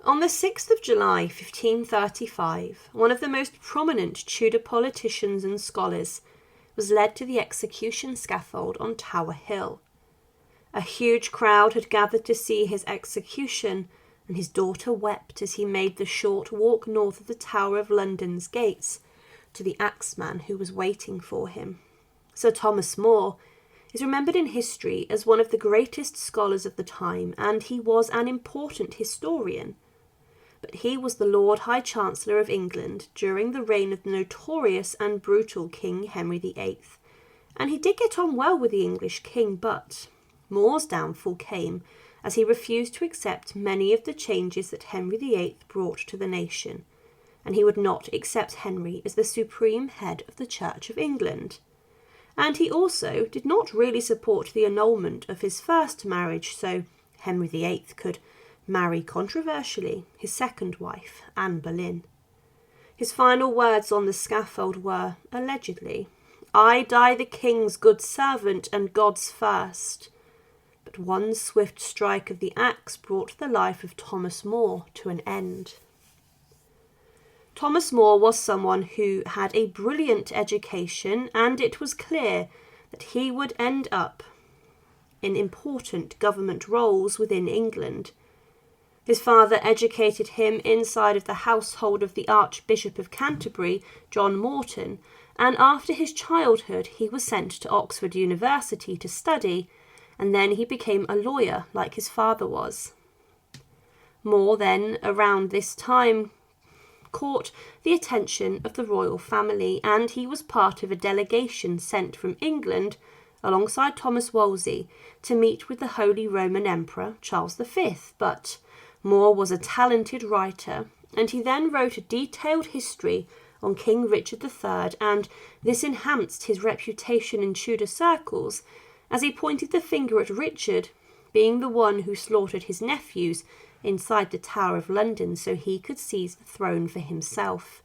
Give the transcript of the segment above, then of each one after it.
On the 6th of July 1535, one of the most prominent Tudor politicians and scholars was led to the execution scaffold on Tower Hill. A huge crowd had gathered to see his execution, and his daughter wept as he made the short walk north of the Tower of London's gates to the axeman who was waiting for him. Sir Thomas More is remembered in history as one of the greatest scholars of the time, and he was an important historian. But he was the Lord High Chancellor of England during the reign of the notorious and brutal King Henry VIII, and he did get on well with the English king, but More's downfall came as he refused to accept many of the changes that Henry VIII brought to the nation, and he would not accept Henry as the supreme head of the Church of England. And he also did not really support the annulment of his first marriage, so Henry VIII could marry controversially his second wife, Anne Boleyn. His final words on the scaffold were, allegedly, "I die the king's good servant and God's first." But one swift strike of the axe brought the life of Thomas More to an end. Thomas More was someone who had a brilliant education, and it was clear that he would end up in important government roles within England. His father educated him inside of the household of the Archbishop of Canterbury, John Morton, and after his childhood he was sent to Oxford University to study, and then he became a lawyer like his father was. More then, around this time, caught the attention of the royal family, and he was part of a delegation sent from England alongside Thomas Wolsey to meet with the Holy Roman Emperor Charles V. But More was a talented writer, and he then wrote a detailed history on King Richard III, and this enhanced his reputation in Tudor circles as he pointed the finger at Richard, being the one who slaughtered his nephews inside the Tower of London so he could seize the throne for himself.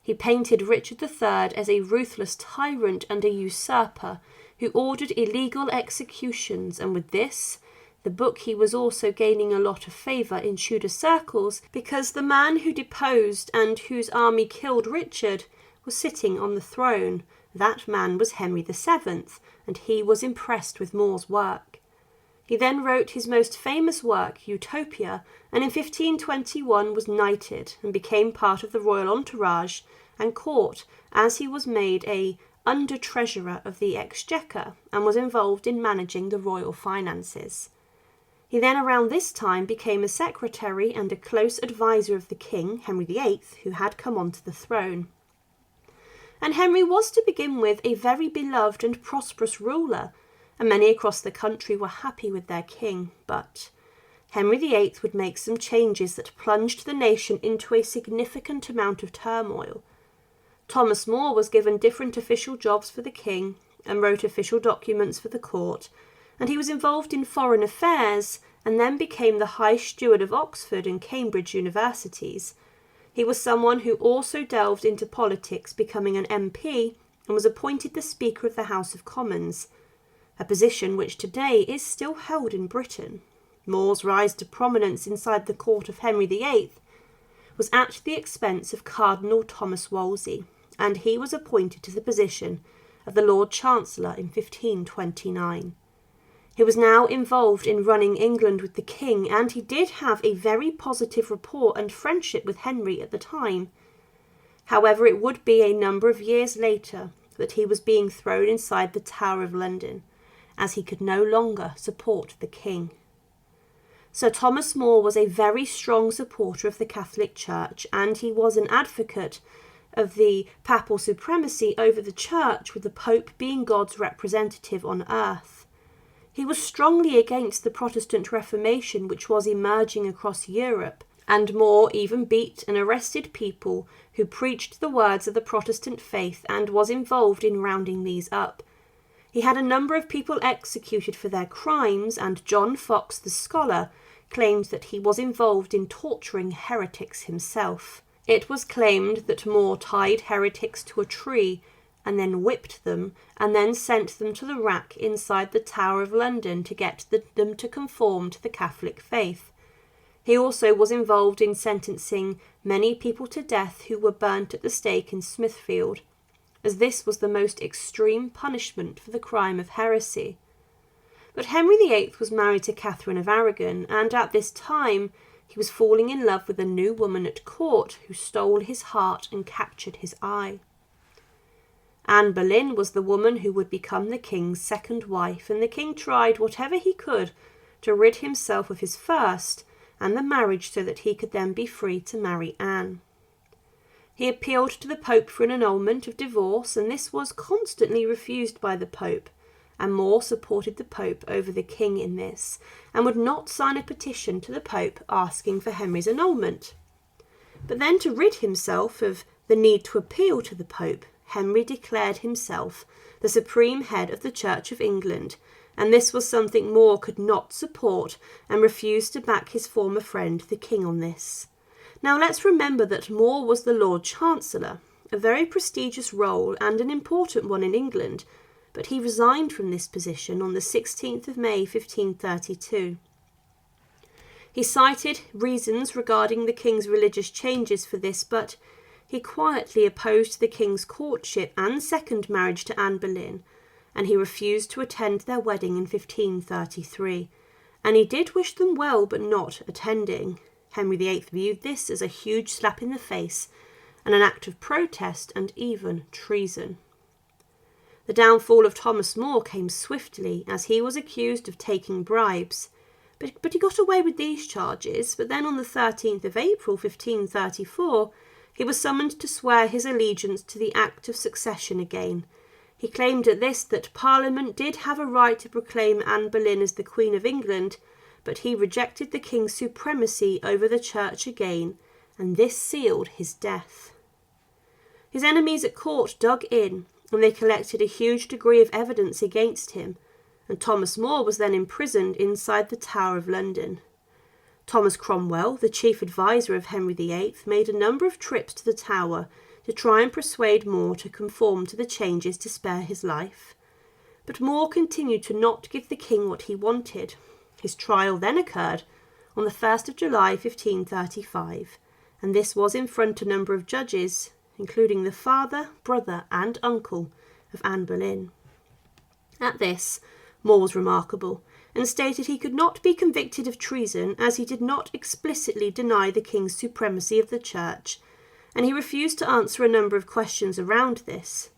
He painted Richard III as a ruthless tyrant and a usurper who ordered illegal executions, and with this, the book, he was also gaining a lot of favour in Tudor circles because the man who deposed and whose army killed Richard was sitting on the throne. That man was Henry VII, and he was impressed with More's work. He then wrote his most famous work, Utopia, and in 1521 was knighted and became part of the royal entourage and court as he was made a under-treasurer of the Exchequer and was involved in managing the royal finances. He then around this time became a secretary and a close advisor of the king, Henry VIII, who had come onto the throne. And Henry was to begin with a very beloved and prosperous ruler, and many across the country were happy with their king, but Henry VIII would make some changes that plunged the nation into a significant amount of turmoil. Thomas More was given different official jobs for the king and wrote official documents for the court, and he was involved in foreign affairs and then became the High Steward of Oxford and Cambridge universities. He was someone who also delved into politics, becoming an MP, and was appointed the Speaker of the House of Commons, a position which today is still held in Britain. More's rise to prominence inside the court of Henry VIII was at the expense of Cardinal Thomas Wolsey, and he was appointed to the position of the Lord Chancellor in 1529. He was now involved in running England with the king, and he did have a very positive rapport and friendship with Henry at the time. However, it would be a number of years later that he was being thrown inside the Tower of London, as he could no longer support the king. Sir Thomas More was a very strong supporter of the Catholic Church, and he was an advocate of the papal supremacy over the Church, with the Pope being God's representative on earth. He was strongly against the Protestant Reformation which was emerging across Europe, and More even beat and arrested people who preached the words of the Protestant faith and was involved in rounding these up. He had a number of people executed for their crimes, and John Fox, the scholar, claimed that he was involved in torturing heretics himself. It was claimed that More tied heretics to a tree and then whipped them, and then sent them to the rack inside the Tower of London to get them to conform to the Catholic faith. He also was involved in sentencing many people to death who were burnt at the stake in Smithfield, as this was the most extreme punishment for the crime of heresy. But Henry VIII was married to Catherine of Aragon, and at this time he was falling in love with a new woman at court who stole his heart and captured his eye. Anne Boleyn was the woman who would become the king's second wife, and the king tried whatever he could to rid himself of his first and the marriage so that he could then be free to marry Anne. He appealed to the Pope for an annulment of divorce, and this was constantly refused by the Pope, and More supported the Pope over the king in this, and would not sign a petition to the Pope asking for Henry's annulment. But then, to rid himself of the need to appeal to the Pope, Henry declared himself the supreme head of the Church of England, and this was something More could not support, and refused to back his former friend the king on this. Now let's remember that More was the Lord Chancellor, a very prestigious role and an important one in England, but he resigned from this position on the 16th of May 1532. He cited reasons regarding the king's religious changes for this, but he quietly opposed the king's courtship and second marriage to Anne Boleyn, and he refused to attend their wedding in 1533, and he did wish them well but not attending. Henry VIII viewed this as a huge slap in the face and an act of protest and even treason. The downfall of Thomas More came swiftly, as he was accused of taking bribes, but he got away with these charges. But then on the 13th of April 1534 he was summoned to swear his allegiance to the Act of Succession again. He claimed at this that Parliament did have a right to proclaim Anne Boleyn as the Queen of England, but he rejected the king's supremacy over the church again, and this sealed his death. His enemies at court dug in, and they collected a huge degree of evidence against him, and Thomas More was then imprisoned inside the Tower of London. Thomas Cromwell, the chief adviser of Henry VIII, made a number of trips to the Tower to try and persuade More to conform to the changes to spare his life. But More continued to not give the king what he wanted. His trial then occurred on the 1st of July 1535, and this was in front of a number of judges, including the father, brother and uncle of Anne Boleyn. At this, More was remarkable, and stated he could not be convicted of treason as he did not explicitly deny the king's supremacy of the church, and he refused to answer a number of questions around this.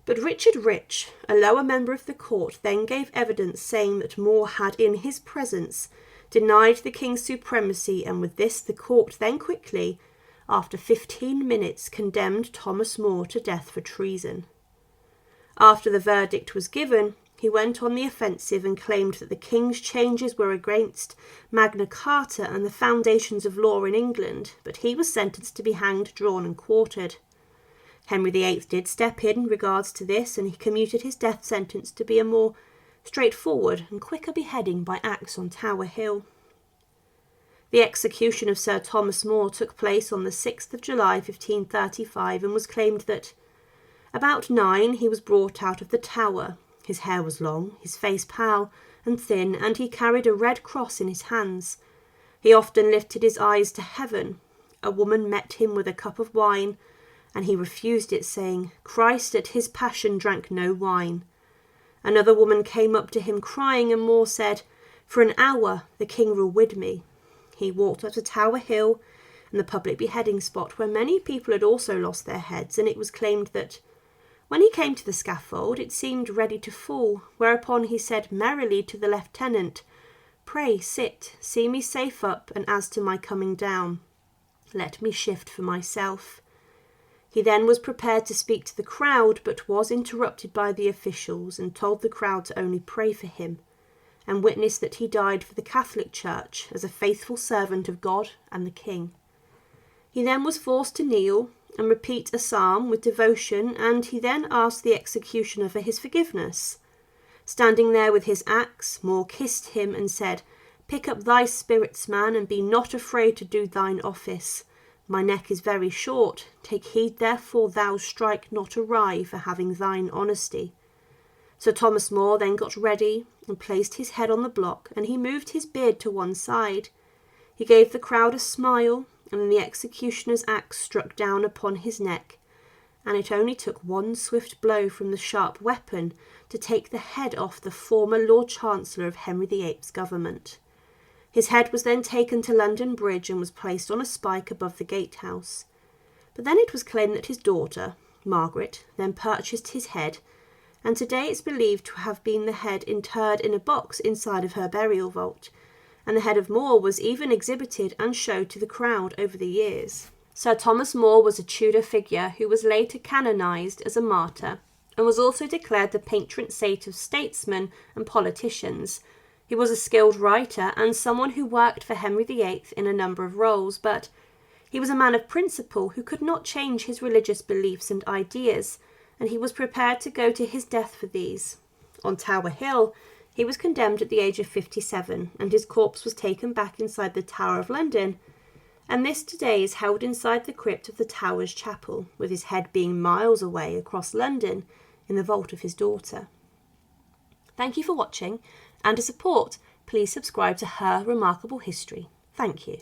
But Richard Rich, a lower member of the court, then gave evidence saying that More had in his presence denied the king's supremacy, and with this the court then quickly, after 15 minutes, condemned Thomas More to death for treason. After the verdict was given, he went on the offensive and claimed that the king's changes were against Magna Carta and the foundations of law in England, but he was sentenced to be hanged, drawn and quartered. Henry VIII did step in regards to this, and he commuted his death sentence to be a more straightforward and quicker beheading by axe on Tower Hill. The execution of Sir Thomas More took place on the 6th of July 1535, and was claimed that about 9 he was brought out of the Tower. His hair was long, his face pale and thin, and he carried a red cross in his hands. He often lifted his eyes to heaven. A woman met him with a cup of wine, and he refused it, saying, "Christ at his passion drank no wine." Another woman came up to him crying, and More said, "For an hour the king will wed me." He walked up to Tower Hill and the public beheading spot, where many people had also lost their heads, and it was claimed that when he came to the scaffold it seemed ready to fall, whereupon he said merrily to the lieutenant, "Pray sit, see me safe up, and as to my coming down, let me shift for myself." He then was prepared to speak to the crowd, but was interrupted by the officials, and told the crowd to only pray for him, and witness that he died for the Catholic Church as a faithful servant of God and the king. He then was forced to kneel and repeat a psalm with devotion, and he then asked the executioner for his forgiveness. Standing there with his axe, More kissed him and said, "Pick up thy spirits, man, and be not afraid to do thine office. My neck is very short. Take heed, therefore, thou strike not awry for having thine honesty." Sir Thomas More then got ready and placed his head on the block, and he moved his beard to one side. He gave the crowd a smile, and then the executioner's axe struck down upon his neck, and it only took one swift blow from the sharp weapon to take the head off the former Lord Chancellor of Henry VIII's government. His head was then taken to London Bridge and was placed on a spike above the gatehouse. But then it was claimed that his daughter, Margaret, then purchased his head, and today it's believed to have been the head interred in a box inside of her burial vault, and the head of More was even exhibited and showed to the crowd over the years. Sir Thomas More was a Tudor figure who was later canonised as a martyr, and was also declared the patron saint of statesmen and politicians. He was a skilled writer and someone who worked for Henry VIII in a number of roles, but he was a man of principle who could not change his religious beliefs and ideas, and he was prepared to go to his death for these. On Tower Hill, he was condemned at the age of 57, and his corpse was taken back inside the Tower of London, and this today is held inside the crypt of the Tower's chapel, with his head being miles away across London in the vault of his daughter. Thank you for watching, and to support, please subscribe to Her Remarkable History. Thank you.